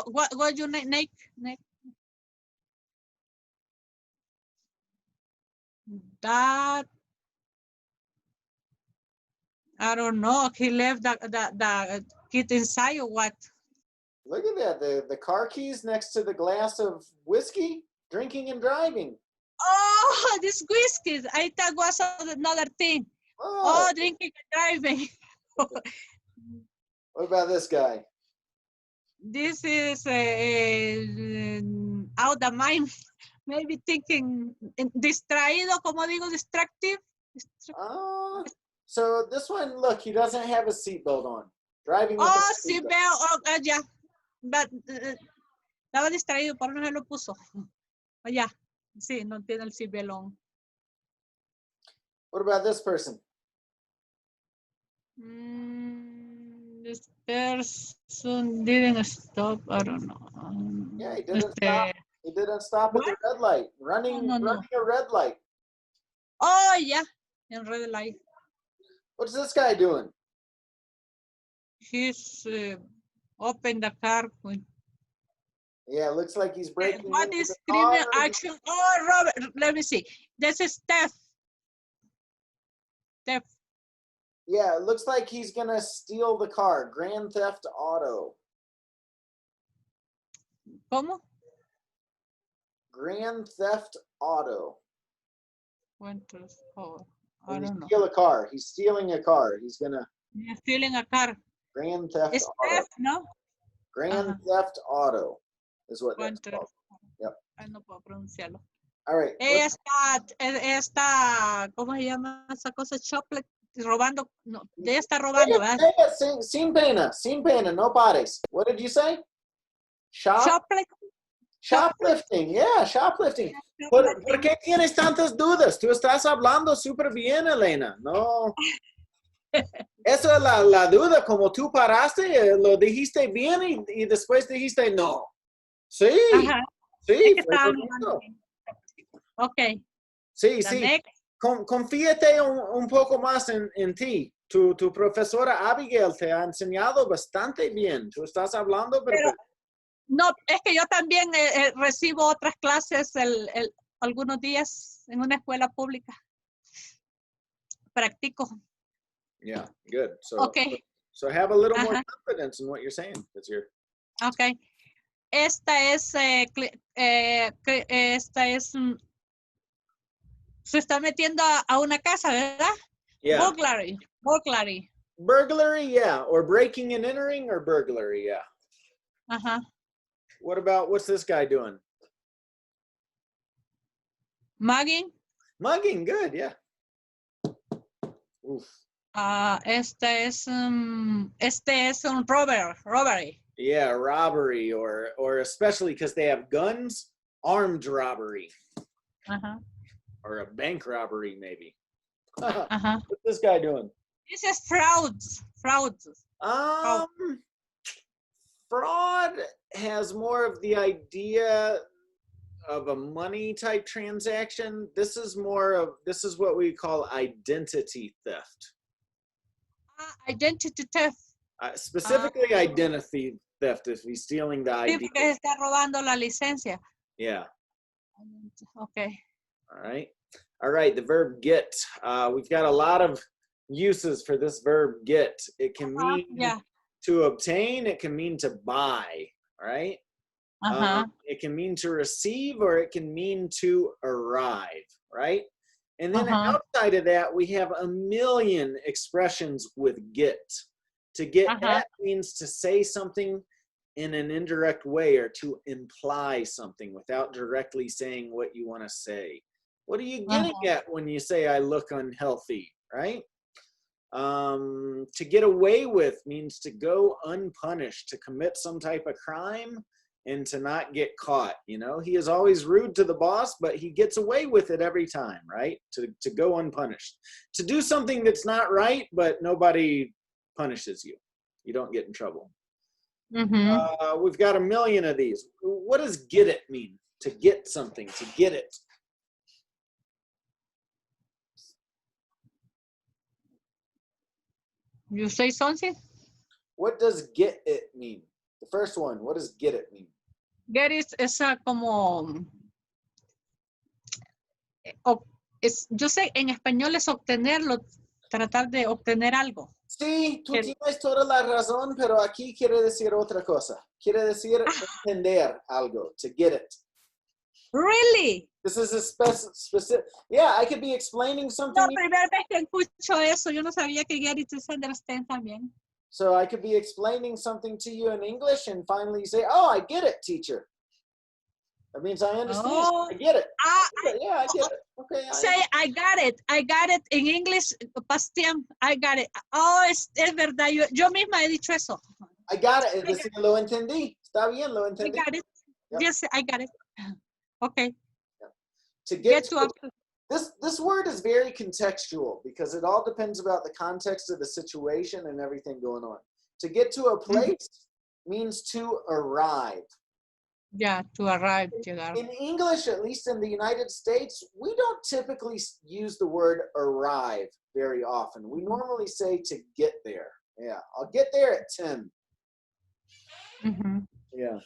What you Nick? That I don't know. He left the kid inside or what? Look at that. The car keys next to the glass of whiskey, drinking and driving. Oh, this whiskey. I thought was another thing. Oh, drinking and driving. What about this guy? This is out of mind. Maybe thinking distraído, como digo, distractive. So this one, look, he doesn't have a seatbelt on. Driving with Oh, a seatbelt. seatbelt. Oh, yeah. But estaba distraído, por no se lo puso. Oh, yeah. Sí, no tiene el seatbelt on. What about this person? This person didn't stop. I don't know. Yeah, he didn't stop. He didn't stop at the red light. Running a red light. Oh, yeah. In red light. What's this guy doing? He's open the car. Yeah, it looks like he's breaking What into is the criminal car. action? Oh, Robert, let me see. This is theft. Theft. Yeah, it looks like he's gonna steal the car. Grand Theft Auto. ¿Cómo? Grand Theft Auto. I don't know. Steal a car. He's stealing a car. He's gonna. He's stealing a car. Grand Theft It's Auto. theft, no? Grand Theft Auto is what that's called. Yep. Ay, no puedo pronunciarlo. All right. Esta, ¿cómo se llama esa cosa? Shoplift, robando. No, ella está robando, ¿verdad? Sin pena, no pares. What did you say? Shoplift. Shoplifting, yeah, shoplifting. ¿Por qué tienes tantas dudas? Tú estás hablando súper bien, Elena. No. Esa es la duda, como tú paraste, lo dijiste bien y después dijiste no. Sí, Ajá. sí. Ok. Sí, sí. Confíate un poco más en ti. Tu profesora Abigail te ha enseñado bastante bien. Tú estás hablando, pero no, es que yo también recibo otras clases algunos días en una escuela pública. Practico. Yeah, good. So, okay. So have a little more confidence in what you're saying. Okay. Esta es se está metiendo a una casa, ¿verdad? Yeah. Burglary. Burglary, yeah. Or breaking and entering or burglary, yeah. Uh-huh. What's this guy doing? Mugging. Mugging, good, yeah. Oof. Este es un robbery. Yeah, robbery or especially because they have guns, armed robbery. Uh-huh. Or a bank robbery, maybe. Uh-huh. What's this guy doing? This is frauds. Fraud has more of the idea of a money type transaction. This is what we call identity theft. Identity theft. Specifically identity theft, if he's stealing the ID. Sí, porque está robando la licencia. Yeah. Okay. All right, the verb get. We've got a lot of uses for this verb get. It can mean to obtain, it can mean to buy, all right? It can mean to receive, or it can mean to arrive, right? And then outside of that, we have a million expressions with get. To get at means to say something in an indirect way, or to imply something without directly saying what you want to say. What are you getting at when you say I look unhealthy, right? To get away with means to go unpunished, to commit some type of crime and to not get caught. You know, he is always rude to the boss, but he gets away with it every time, right? To go unpunished. To do something that's not right, but nobody punishes you. You don't get in trouble. We've got a million of these. What does get it mean? To get something, to get it. You say something? What does get it mean? The first one, what does get it mean? Get it es como... yo sé, en español es obtenerlo, tratar de obtener algo. Sí, tú tienes toda la razón, pero aquí quiere decir otra cosa. Quiere decir entender algo, to get it. Really? This is a specific... Yeah, I could be explaining something... No, primera vez que escucho eso, yo no sabía que get it is understand también. So I could be explaining something to you in English and finally you say, oh, I get it, teacher. That means I understand. Oh, I get it. Yeah, I get it. Okay. Say, I got it. I got it. En English, past tense, I got it. Oh, es verdad. Yo misma he dicho eso. I got it. Es decir, lo entendí. Está bien, lo entendí. I got it. Yep. Yes, I got it. Okay. Yep. To get to this word is very contextual because it all depends about the context of the situation and everything going on. To get to a place means to arrive. Yeah, to arrive. Llegar. In English, at least in the United States, we don't typically use the word arrive very often. We normally say to get there. Yeah, I'll get there at 10. Yeah.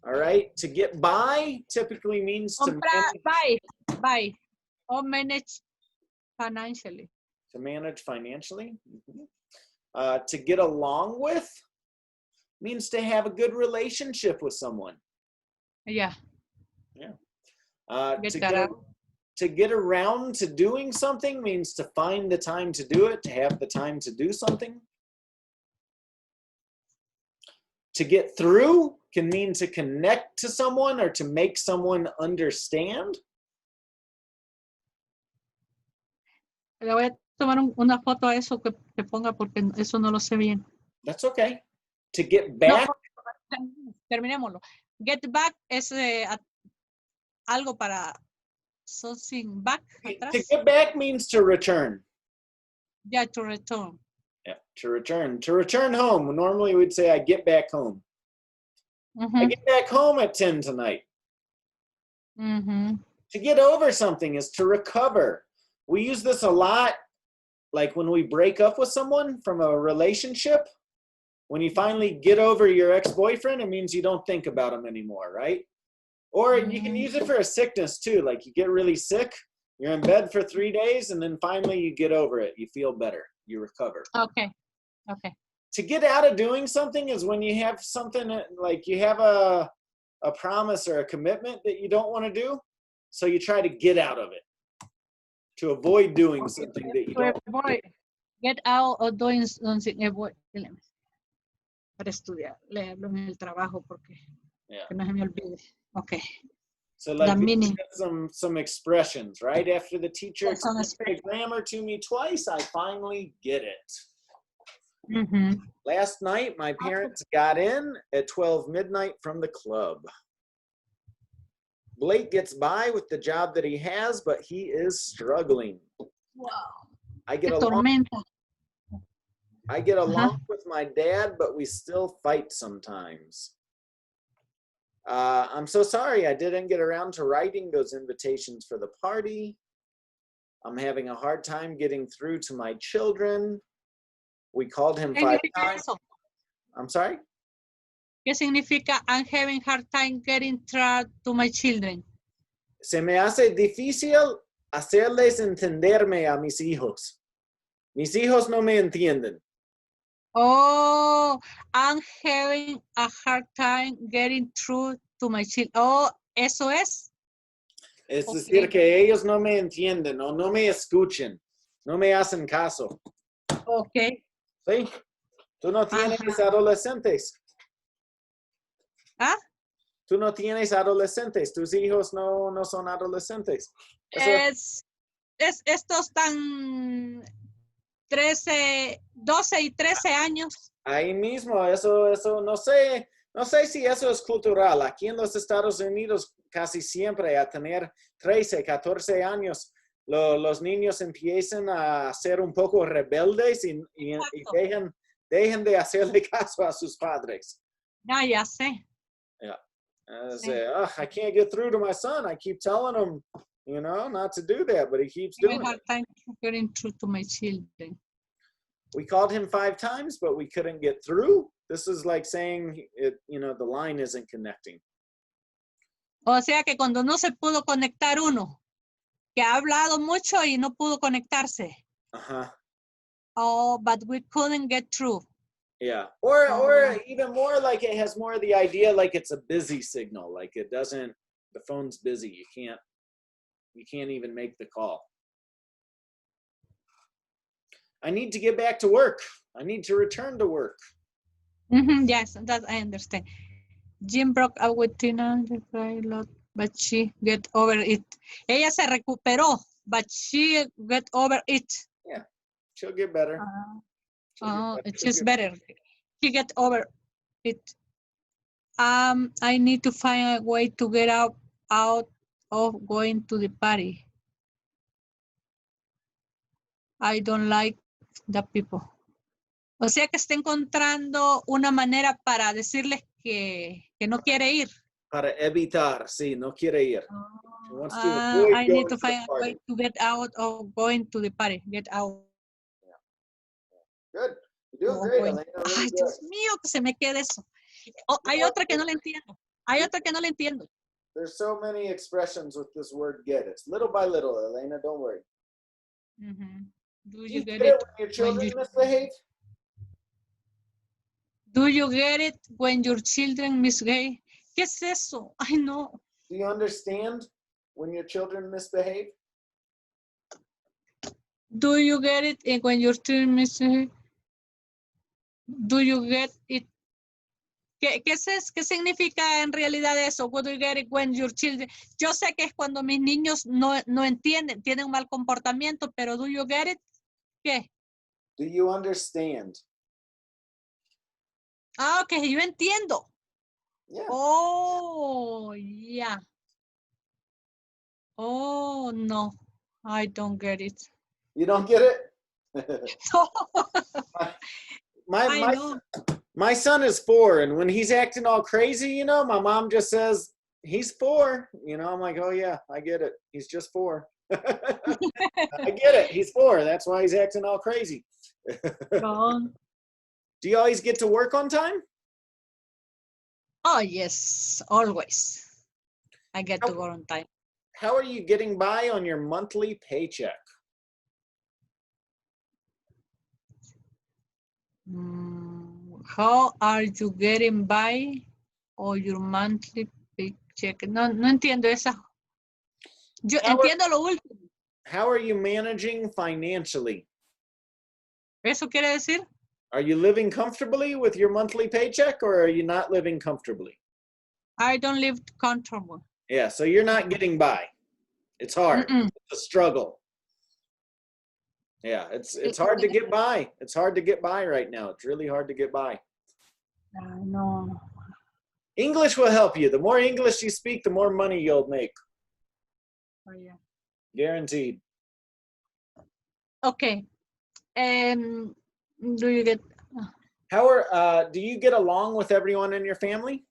All right. To get by typically means to manage. Buy. Or manage financially. To manage financially. To get along with means to have a good relationship with someone. Yeah. Yeah. To get around to doing something means to find the time to do it, to have the time to do something. To get through can mean to connect to someone or to make someone understand. Le voy a tomar una foto a eso que ponga porque eso no lo sé bien. That's okay. To get back. No, terminémoslo. Get back es algo para something back. Atrás. To get back means to return. Yeah, to return. Yeah, to return. To return home. Normally we'd say I get back home. I get back home at 10 tonight. To get over something is to recover. We use this a lot, like when we break up with someone from a relationship. When you finally get over your ex-boyfriend, it means you don't think about him anymore, right? Or you can use it for a sickness too. Like you get really sick, you're in bed for 3 days, and then finally you get over it. You feel better. You recover. Okay. To get out of doing something is when you have something like you have a promise or a commitment that you don't want to do, so you try to get out of it to avoid doing something that you don't want to do. Get out of doing something. Para estudiar, leerlo en el trabajo porque que no se me olvide. Okay. So like some expressions, right? After the teacher explained the grammar to me twice, I finally get it. Last night, my parents got in at 12 midnight from the club. Blake gets by with the job that he has, but he is struggling. Wow. I get along with my dad, but we still fight sometimes. I'm so sorry I didn't get around to writing those invitations for the party. I'm having a hard time getting through to my children. We called him 5 times. I'm sorry? ¿Qué significa I'm having hard time getting through to my children? Se me hace difícil hacerles entenderme a mis hijos. Mis hijos no me entienden. Oh, I'm having a hard time getting through to my child. Oh, eso es. Es Ok. decir, que ellos no me entienden o no me escuchen, no me hacen caso. Ok. ¿Sí? Tú no tienes Ajá. adolescentes. ¿Ah? Tú no tienes adolescentes. Tus hijos no son adolescentes. Eso Estos tan 12 y 13 años. ahí mismo, eso no sé si eso es cultural. Aquí en los Estados Unidos casi siempre a tener 13, 14 años, los niños empiezan a ser un poco rebeldes y dejan de hacerle caso a sus padres. Ya sé. Yeah. Sí. I can't get through to my son. I keep telling him, not to do that, but he keeps I doing have it. time getting through to my children. We called him 5 times, but we couldn't get through. This is like saying the line isn't connecting. O sea que cuando no se pudo conectar uno, que ha hablado mucho y no pudo conectarse. Uh-huh. Oh, but we couldn't get through. Yeah. Or even more like it has more of the idea like it's a busy signal. Like the phone's busy. You can't even make the call. I need to get back to work. I need to return to work. Yes, that I understand. Jim broke up with Tina, but she get over it. Ella se recuperó, but she get over it. Yeah, she'll get better. She's better. She get over it. I need to find a way to get out of going to the party. I don't like the people. O sea que está encontrando una manera para decirles que no quiere ir. Para evitar, sí, no quiere ir. I need to find a way to get out of going to the party. Get out. Good. You're doing great, Elena. Really Ay, good. Dios mío, que se me quede eso. Hay otra que no le entiendo. Hay otra que no le entiendo. There's so many expressions with this word get. It's little by little, Elena. Don't worry. Do you get it it when your children misbehave? Do you get it when your children misbehave? ¿Qué es eso? Ay, no. Do you understand when your children misbehave? Do you get it when your children misbehave? Do you get it? ¿Qué significa en realidad eso? What do you get it when your children? Yo sé que es cuando mis niños no entienden, tienen un mal comportamiento, pero do you get it? ¿Qué? Do you understand? Ah, ok, yo entiendo. Yeah. Oh, yeah. Oh, no, I don't get it. You don't get it? No. My son is 4, and when he's acting all crazy, my mom just says, he's 4. I'm like, oh yeah, I get it. He's just 4. I get it. He's 4. That's why he's acting all crazy. Do you always get to work on time? Oh, yes, always. I get to go on time. How are you getting by on your monthly paycheck? How are you getting by on your monthly paycheck? No entiendo esa. Yo entiendo lo último. How are you managing financially? ¿Eso quiere decir? Are you living comfortably with your monthly paycheck, or are you not living comfortably? I don't live comfortable. Yeah, so you're not getting by. It's hard. It's a struggle. Yeah, it's hard to get by. It's hard to get by right now. It's really hard to get by. No. English will help you. The more English you speak, the more money you'll make. Oh, yeah. Guaranteed. Okay. Do you get? Do you get along with everyone in your family?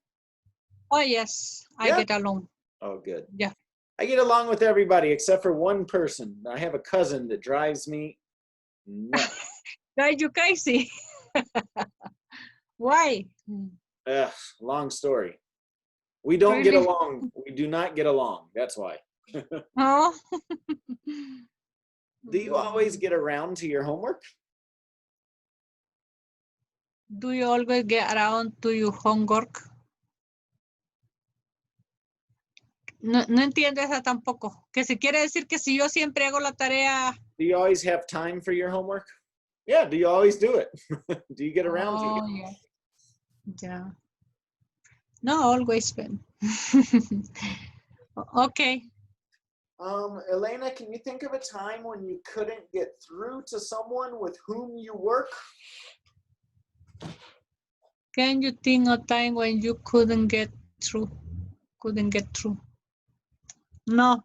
Oh, yes, I get along. Oh, good. Yeah. I get along with everybody except for one person. I have a cousin that drives me nuts. Drive you crazy. Why? Long story. We don't get along. We do not get along. That's why. Oh. Do you always get around to your homework? Do you always get around to your homework? No, no entiendo esa tampoco. Que si quiere decir que si yo siempre hago la tarea. Do you always have time for your homework? Yeah, do you always do it? Do you get around to it? Yeah. Yeah. No, always been. Okay. Elena, can you think of a time when you couldn't get through to someone with whom you work? Can you think of a time when you couldn't get through? No.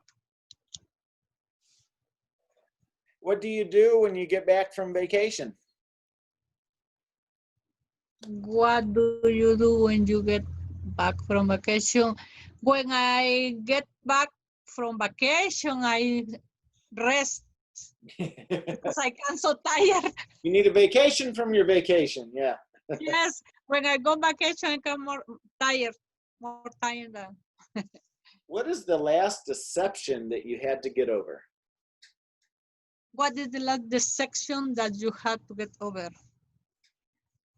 What do you do when you get back from vacation? What do you do when you get back from vacation? When I get back from vacation, I rest because I am so tired. You need a vacation from your vacation, yeah. Yes, when I go vacation, I come more tired than. What is the last deception that you had to get over? What is the last deception that you had to get over?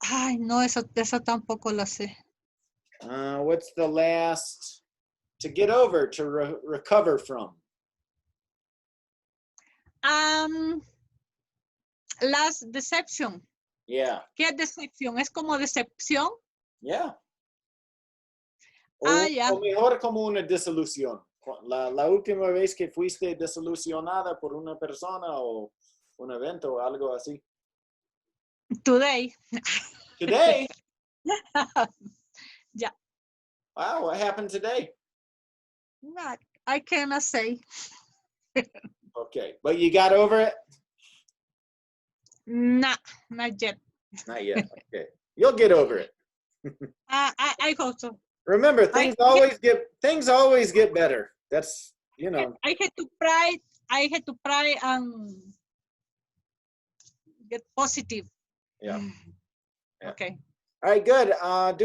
Ay, no, esa tampoco la sé. What's the last to get over, to recover from? Last deception. Yeah. ¿Qué es decepción? ¿Es como decepción? Yeah. Ya. O mejor como una desilusión. La última vez que fuiste desilusionada por una persona o un evento o algo así. Today. Today? Yeah. Wow, what happened today? Not, I cannot say. Okay, but you got over it? Nah, not yet. Not yet, okay. You'll get over it. I hope so. Remember, things always get better. That's, you know. I had to try and get positive. Yeah. Okay. All right, good. Do